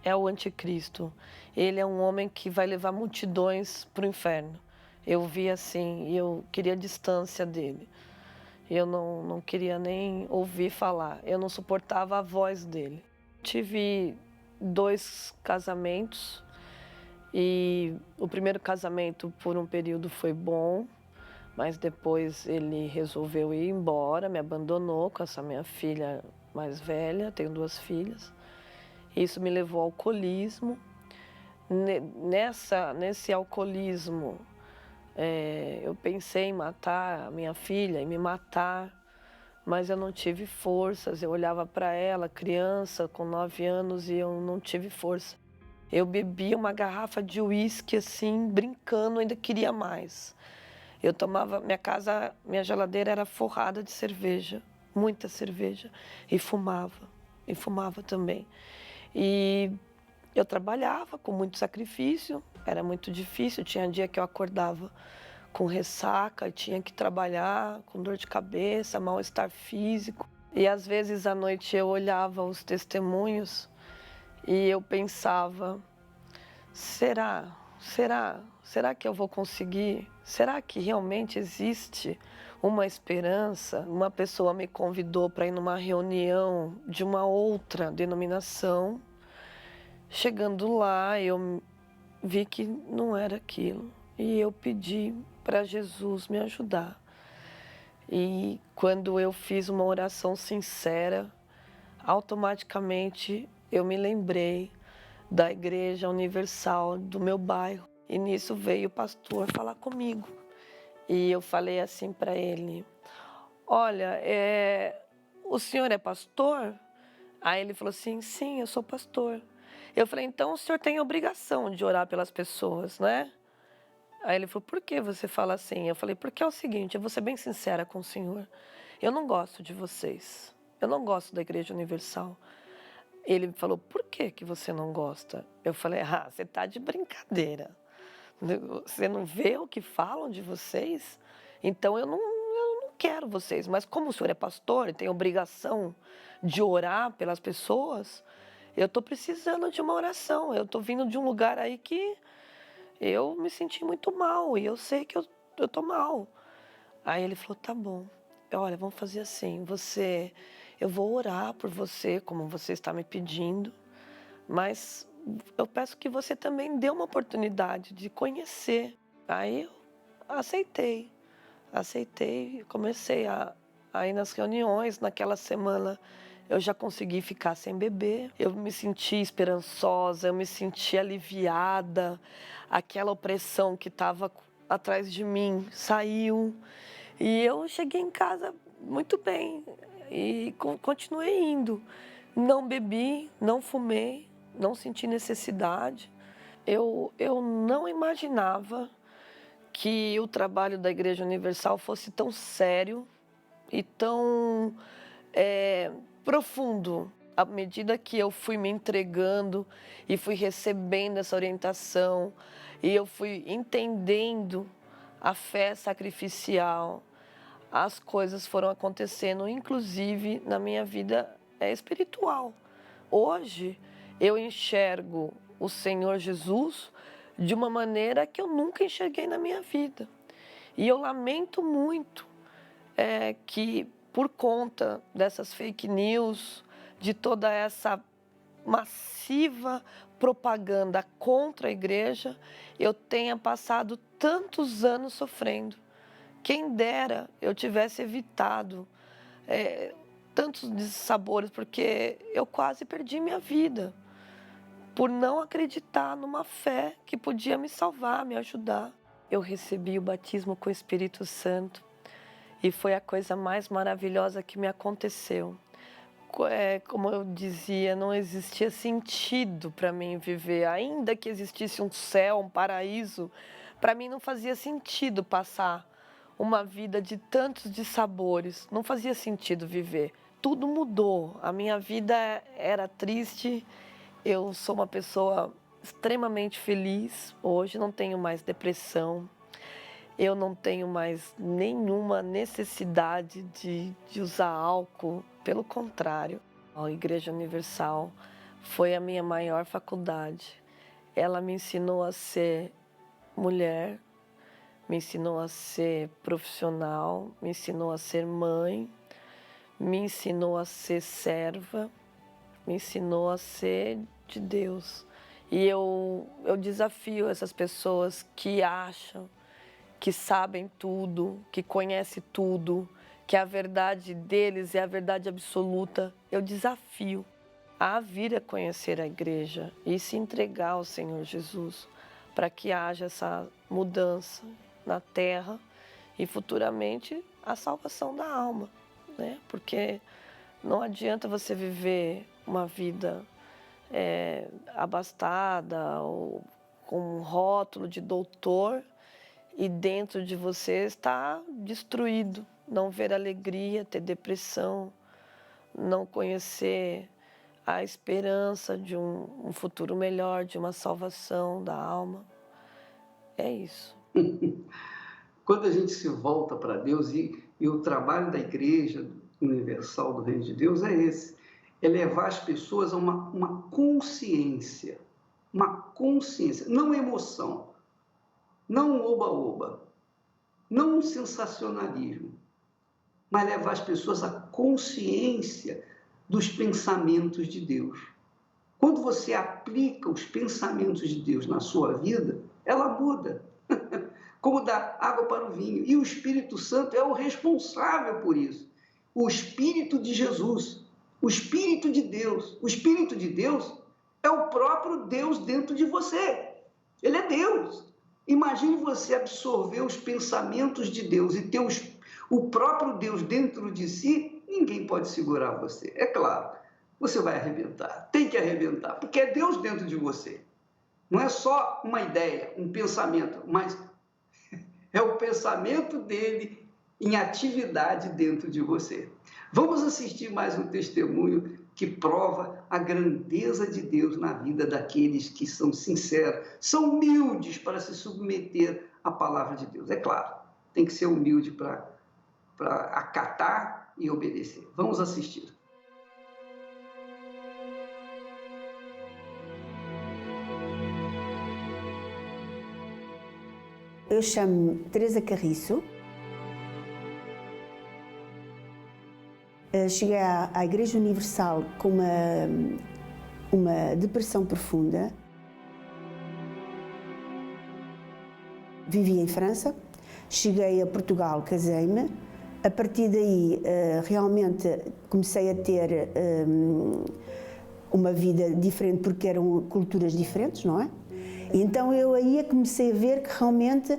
é o anticristo, ele é um homem que vai levar multidões para o inferno. Eu via assim, e eu queria distância dele. Eu não queria nem ouvir falar, eu não suportava a voz dele. Tive 2 casamentos e o primeiro casamento por um período foi bom, mas depois ele resolveu ir embora, me abandonou com essa minha filha mais velha, tenho 2 filhas. Isso me levou ao alcoolismo. Nesse alcoolismo, eu pensei em matar a minha filha, em me matar, mas eu não tive forças. Eu olhava para ela, criança, com 9 anos, e eu não tive força. Eu bebia uma garrafa de uísque, assim, brincando, ainda queria mais. Eu tomava, minha geladeira era forrada de cerveja, muita cerveja, e fumava também. E eu trabalhava com muito sacrifício, era muito difícil, tinha dia que eu acordava com ressaca, tinha que trabalhar com dor de cabeça, mal-estar físico. E às vezes à noite eu olhava os testemunhos e eu pensava, será que eu vou conseguir? Será que realmente existe uma esperança? Uma pessoa me convidou para ir numa reunião de uma outra denominação. Chegando lá, eu vi que não era aquilo. E eu pedi para Jesus me ajudar. E quando eu fiz uma oração sincera, automaticamente eu me lembrei da Igreja Universal do meu bairro. E nisso veio o pastor falar comigo. E eu falei assim para ele, olha, o senhor é pastor? Aí ele falou assim, sim, eu sou pastor. Eu falei, então o senhor tem a obrigação de orar pelas pessoas, né? Aí ele falou, por que você fala assim? Eu falei, porque é o seguinte, eu vou ser bem sincera com o senhor. Eu não gosto de vocês. Eu não gosto da Igreja Universal. Ele falou, por que você não gosta? Eu falei, você tá de brincadeira. Você não vê o que falam de vocês? Então eu não quero vocês. Mas como o senhor é pastor e tem obrigação de orar pelas pessoas, eu estou precisando de uma oração. Eu estou vindo de um lugar aí que eu me senti muito mal e eu sei que eu estou mal. Aí ele falou, tá bom, olha, vamos fazer assim, eu vou orar por você, como você está me pedindo, mas eu peço que você também dê uma oportunidade de conhecer. Aí eu aceitei, comecei a ir nas reuniões. Naquela semana eu já consegui ficar sem beber, eu me senti esperançosa, eu me senti aliviada, aquela opressão que estava atrás de mim saiu e eu cheguei em casa muito bem e continuei indo. Não bebi, não fumei, não senti necessidade, Eu não imaginava que o trabalho da Igreja Universal fosse tão sério e tão profundo. À medida que eu fui me entregando e fui recebendo essa orientação e eu fui entendendo a fé sacrificial, as coisas foram acontecendo, inclusive na minha vida espiritual. Hoje eu enxergo o Senhor Jesus de uma maneira que eu nunca enxerguei na minha vida. E eu lamento muito que, por conta dessas fake news, de toda essa massiva propaganda contra a igreja, eu tenha passado tantos anos sofrendo. Quem dera eu tivesse evitado tantos dissabores, porque eu quase perdi minha vida por não acreditar numa fé que podia me salvar, me ajudar. Eu recebi o batismo com o Espírito Santo e foi a coisa mais maravilhosa que me aconteceu. Como eu dizia, não existia sentido para mim viver. Ainda que existisse um céu, um paraíso, para mim não fazia sentido passar uma vida de tantos dissabores. Não fazia sentido viver. Tudo mudou. A minha vida era triste. Eu sou uma pessoa extremamente feliz. Hoje não tenho mais depressão. Eu não tenho mais nenhuma necessidade de usar álcool. Pelo contrário, a Igreja Universal foi a minha maior faculdade. Ela me ensinou a ser mulher, me ensinou a ser profissional, me ensinou a ser mãe, me ensinou a ser serva, me ensinou a ser de Deus. E eu desafio essas pessoas que acham que sabem tudo, que conhecem tudo, que a verdade deles é a verdade absoluta. Eu desafio a vir a conhecer a igreja e se entregar ao Senhor Jesus para que haja essa mudança na terra e futuramente a salvação da alma, né? Porque não adianta você viver uma vida abastada ou com um rótulo de doutor e dentro de você está destruído. Não ver alegria, ter depressão, não conhecer a esperança de um futuro melhor, de uma salvação da alma. É isso. Quando a gente se volta para Deus, e o trabalho da Igreja Universal do Reino de Deus é esse, é levar as pessoas a uma consciência, não emoção, não um oba-oba, não um sensacionalismo, mas levar as pessoas à consciência dos pensamentos de Deus. Quando você aplica os pensamentos de Deus na sua vida, ela muda. Como dar água para o vinho. E o Espírito Santo é o responsável por isso. O Espírito de Jesus, o Espírito de Deus. O Espírito de Deus é o próprio Deus dentro de você. Ele é Deus. Imagine você absorver os pensamentos de Deus e ter o próprio Deus dentro de si, ninguém pode segurar você. É claro, você vai arrebentar, tem que arrebentar, porque é Deus dentro de você. Não é só uma ideia, um pensamento, mas é o pensamento dele em atividade dentro de você. Vamos assistir mais um testemunho que prova a grandeza de Deus na vida daqueles que são sinceros, são humildes para se submeter à palavra de Deus. É claro, tem que ser humilde para acatar e obedecer. Vamos assistir. Eu chamo-me Teresa Carriço. Cheguei à Igreja Universal com uma depressão profunda. Vivi em França, cheguei a Portugal, casei-me. A partir daí, realmente comecei a ter uma vida diferente, porque eram culturas diferentes, não é? Então eu aí comecei a ver que realmente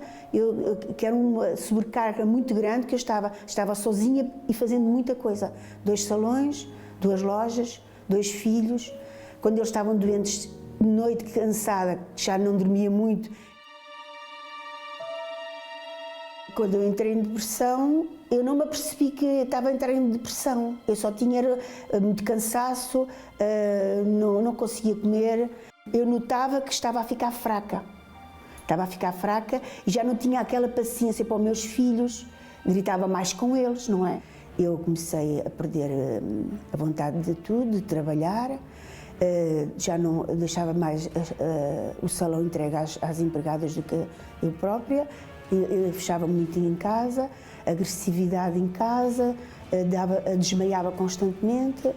que era uma sobrecarga muito grande, que eu estava sozinha e fazendo muita coisa. 2 salões, 2 lojas, 2 filhos. Quando eles estavam doentes, de noite cansada, já não dormia muito. Quando eu entrei em depressão, eu não me apercebi que estava a entrar em depressão. Eu só tinha muito cansaço, não conseguia comer. Eu notava que estava a ficar fraca. Estava a ficar fraca e já não tinha aquela paciência para os meus filhos, gritava mais com eles, não é? Eu comecei a perder a vontade de tudo, de trabalhar, já não deixava mais o salão entregue às empregadas do que eu própria, eu fechava muito em casa, agressividade em casa, desmaiava constantemente.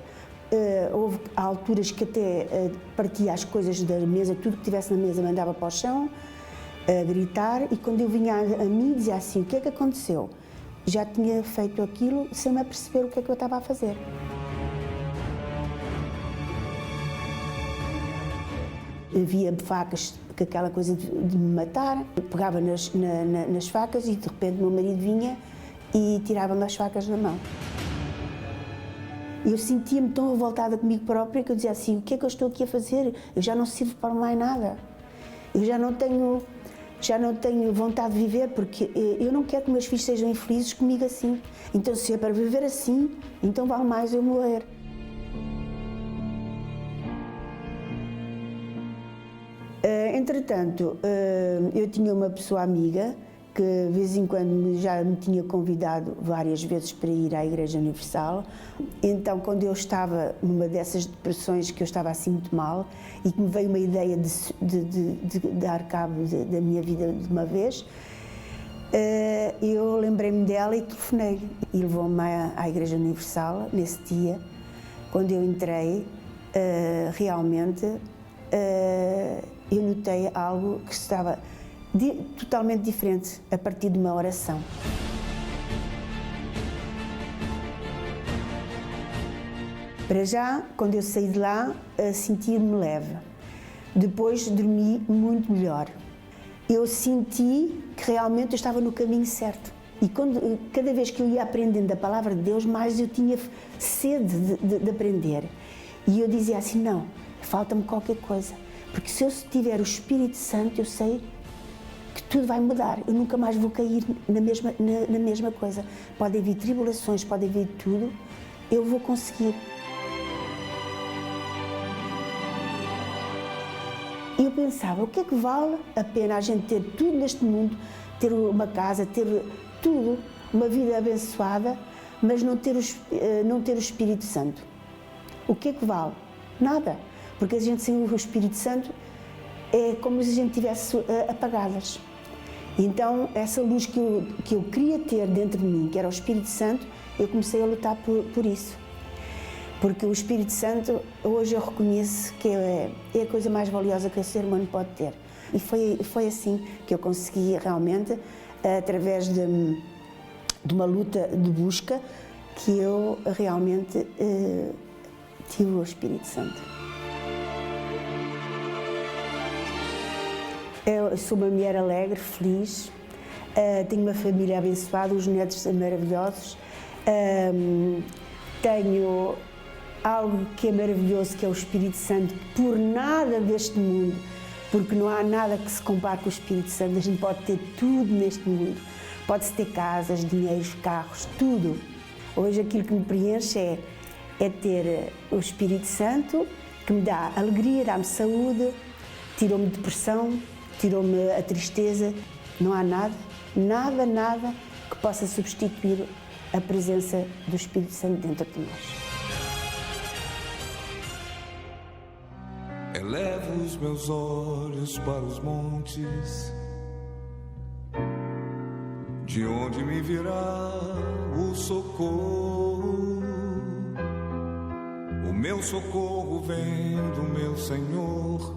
Houve alturas que até partia as coisas da mesa, tudo que tivesse na mesa mandava para o chão, a gritar, e quando eu vinha a mim dizia assim, o que é que aconteceu? Já tinha feito aquilo sem me aperceber o que é que eu estava a fazer. Havia facas, com aquela coisa de me matar, eu pegava nas facas e de repente o meu marido vinha e tirava-me as facas na mão. Eu sentia-me tão revoltada comigo própria que eu dizia assim, o que é que eu estou aqui a fazer? Eu já não sirvo para mais nada. Eu já não tenho vontade de viver, porque eu não quero que meus filhos sejam infelizes comigo assim. Então, se é para viver assim, então vale mais eu morrer. Entretanto, eu tinha uma pessoa amiga que de vez em quando já me tinha convidado várias vezes para ir à Igreja Universal. Então, quando eu estava numa dessas depressões, que eu estava assim muito mal, e que me veio uma ideia de dar cabo da minha vida de uma vez, eu lembrei-me dela e telefonei. E levou-me à Igreja Universal nesse dia. Quando eu entrei, realmente, eu notei algo que estava totalmente diferente a partir de uma oração. Para já, quando eu saí de lá, senti-me leve. Depois dormi muito melhor. Eu senti que realmente eu estava no caminho certo. E cada vez que eu ia aprendendo a palavra de Deus, mais eu tinha sede de aprender. E eu dizia assim, não, falta-me qualquer coisa. Porque se eu tiver o Espírito Santo, eu sei que tudo vai mudar. Eu nunca mais vou cair na mesma coisa. Pode haver tribulações, pode haver tudo, eu vou conseguir. E eu pensava, o que é que vale a pena a gente ter tudo neste mundo, ter uma casa, ter tudo, uma vida abençoada, mas não ter o Espírito Santo? O que é que vale? Nada. Porque a gente sem o Espírito Santo é como se a gente tivesse apagadas. Então, essa luz que eu queria ter dentro de mim, que era o Espírito Santo, eu comecei a lutar por isso. Porque o Espírito Santo, hoje eu reconheço que é a coisa mais valiosa que o ser humano pode ter. E foi assim que eu consegui realmente, através de uma luta de busca, que eu realmente tive o Espírito Santo. Eu sou uma mulher alegre, feliz, tenho uma família abençoada, os netos são maravilhosos, tenho algo que é maravilhoso, que é o Espírito Santo, por nada deste mundo, porque não há nada que se compare com o Espírito Santo. A gente pode ter tudo neste mundo, pode-se ter casas, dinheiros, carros, tudo. Hoje aquilo que me preenche é ter o Espírito Santo, que me dá alegria, dá-me saúde, tirou-me depressão, tirou-me a tristeza. Não há nada que possa substituir a presença do Espírito Santo dentro de nós. Elevo os meus olhos para os montes, de onde me virá o socorro. O meu socorro vem do meu Senhor,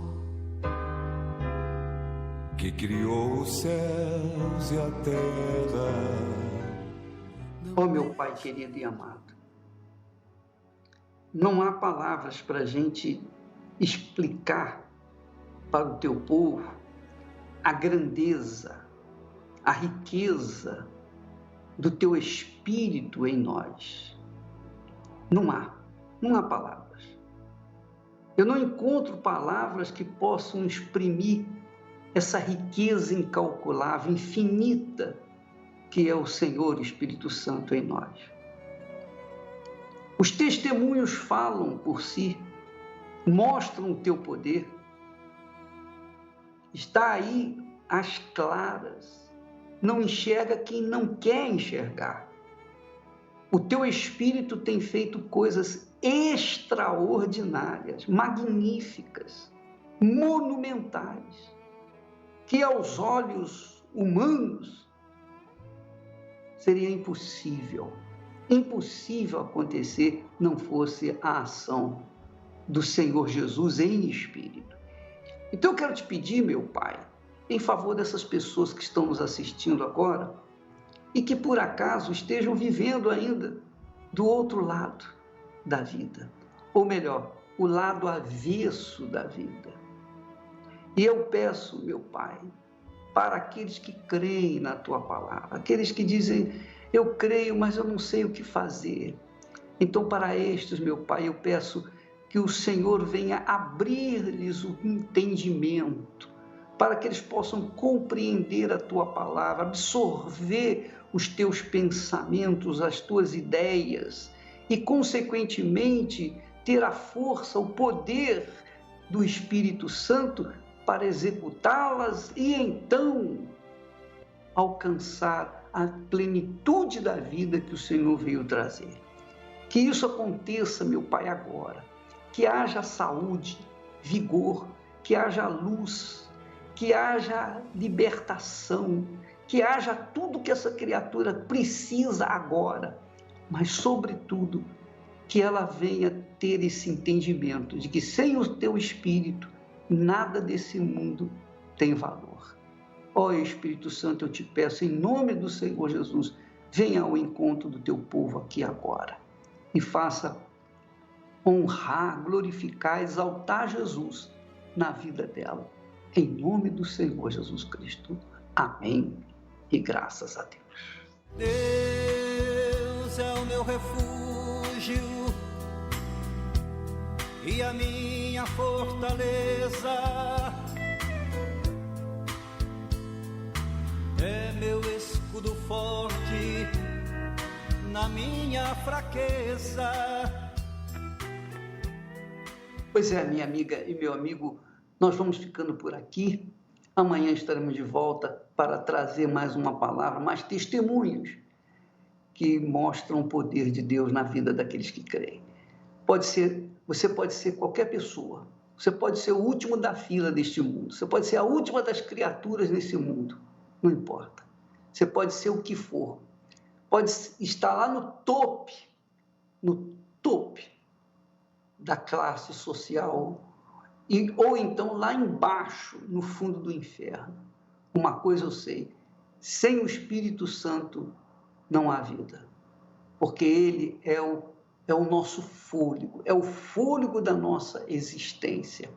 que criou os céus e a terra. Ó meu Pai querido e amado, não há palavras para a gente explicar para o teu povo a grandeza, a riqueza do teu Espírito em nós. Não há palavras. Eu não encontro palavras que possam exprimir essa riqueza incalculável, infinita, que é o Senhor Espírito Santo em nós. Os testemunhos falam por si, mostram o teu poder. Está aí às claras. Não enxerga quem não quer enxergar. O teu Espírito tem feito coisas extraordinárias, magníficas, monumentais, que aos olhos humanos seria impossível acontecer, não fosse a ação do Senhor Jesus em espírito. Então eu quero te pedir, meu Pai, em favor dessas pessoas que estão nos assistindo agora e que por acaso estejam vivendo ainda do outro lado da vida, ou melhor, o lado avesso da vida. E eu peço, meu Pai, para aqueles que creem na Tua palavra, aqueles que dizem, eu creio, mas eu não sei o que fazer. Então, para estes, meu Pai, eu peço que o Senhor venha abrir-lhes o entendimento, para que eles possam compreender a Tua palavra, absorver os Teus pensamentos, as Tuas ideias e, consequentemente, ter a força, o poder do Espírito Santo para executá-las e, então, alcançar a plenitude da vida que o Senhor veio trazer. Que isso aconteça, meu Pai, agora. Que haja saúde, vigor, que haja luz, que haja libertação, que haja tudo que essa criatura precisa agora, mas, sobretudo, que ela venha ter esse entendimento de que sem o Teu Espírito, nada desse mundo tem valor. Ó Espírito Santo, eu te peço, em nome do Senhor Jesus, venha ao encontro do Teu povo aqui agora e faça honrar, glorificar, exaltar Jesus na vida dela. Em nome do Senhor Jesus Cristo. Amém. E graças a Deus. Deus é o meu refúgio e a minha fortaleza, é meu escudo forte na minha fraqueza. Pois é, minha amiga e meu amigo, nós vamos ficando por aqui. Amanhã estaremos de volta para trazer mais uma palavra, mais testemunhos que mostram o poder de Deus na vida daqueles que creem. Você pode ser qualquer pessoa, você pode ser o último da fila deste mundo, você pode ser a última das criaturas nesse mundo, não importa. Você pode ser o que for, pode estar lá no topo da classe social, ou então lá embaixo, no fundo do inferno. Uma coisa eu sei, sem o Espírito Santo não há vida, porque Ele é o nosso fôlego, é o fôlego da nossa existência.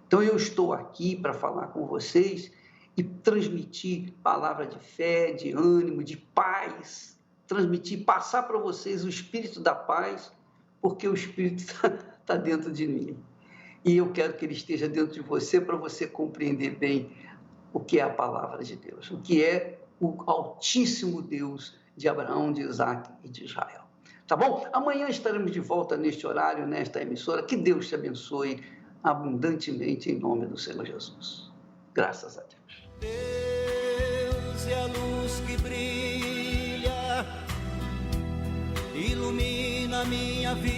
Então eu estou aqui para falar com vocês e transmitir palavra de fé, de ânimo, de paz, passar para vocês o Espírito da paz, porque o Espírito está dentro de mim. E eu quero que ele esteja dentro de você para você compreender bem o que é a palavra de Deus, o que é o Altíssimo Deus de Abraão, de Isaac e de Israel. Tá bom? Amanhã estaremos de volta neste horário, nesta emissora. Que Deus te abençoe abundantemente em nome do Senhor Jesus. Graças a Deus. Deus é a luz que brilha, ilumina a minha vida.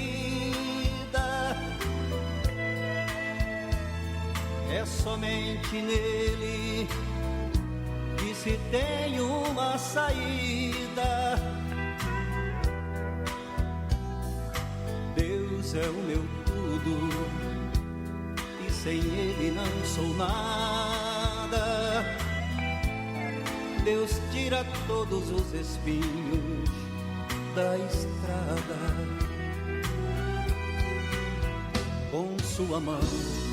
É somente nele que se tem uma saída. Deus é o meu tudo e sem ele não sou nada. Deus tira todos os espinhos da estrada. Com sua mão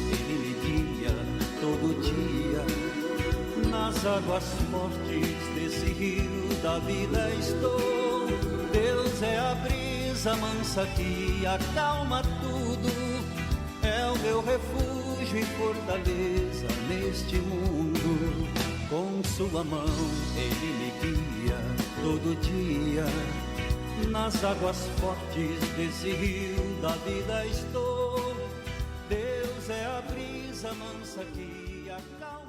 ele me guia todo dia, nas águas fortes desse rio da vida estou. Deus é a brisa mansa que acalma tudo, é o meu refúgio e fortaleza neste mundo. Com sua mão ele me guia todo dia. Nas águas fortes desse rio da vida estou. Deus é a brisa mansa que acalma.